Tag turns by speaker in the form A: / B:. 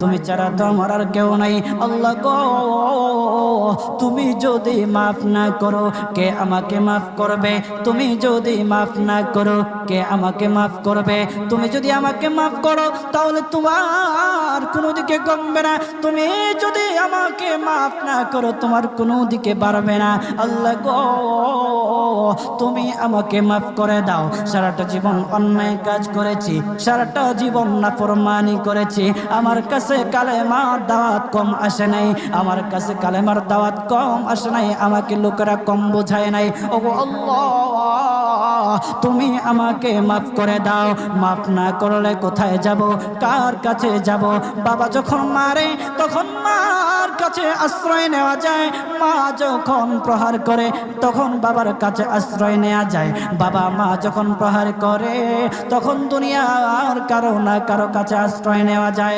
A: তুমি ছাড়া তো আমার আর কেউ নাই। আল্লাহ গো, তুমি যদি মাফ না করো কে আমাকে মাফ করবে? তুমি যদি মাফ না করো কে আমাকে মাফ করবে? তুমি যদি আমাকে মাফ করো তাহলে তোমার কোনো দিকে কমবে না, তুমি যদি আমাকে মাফ না করো তোমার কোনো দিকে বাড়বে না। আল্লাহ গো, তুমি আমাকে মাফ করে দাও। সারাটা জীবন অন্যায় কাজ করেছি, সারাটা জীবন নাফরমানি করেছি, আমার কাছে কালেমার দাওয়াত কম আসে নাই, আমার কাছে কালেমার দাওয়াত কম আসে নাই, আমাকে লোকেরা কম বোঝায় নাই। ওগো আল্লাহ, তুমি আমাকে মাফ করে দাও। মাফ না করলে কোথায় যাব, কার কাছে যাব? বাবা যখন মারে তখন মার কাছে আশ্রয় নেওয়া যায়, মা যখন প্রহার করে তখন বাবার কাছে আশ্রয় নেওয়া যায়, বাবা মা যখন প্রহার করে তখন দুনিয়ার কারো না কারো কাছে আশ্রয় নেওয়া যায়।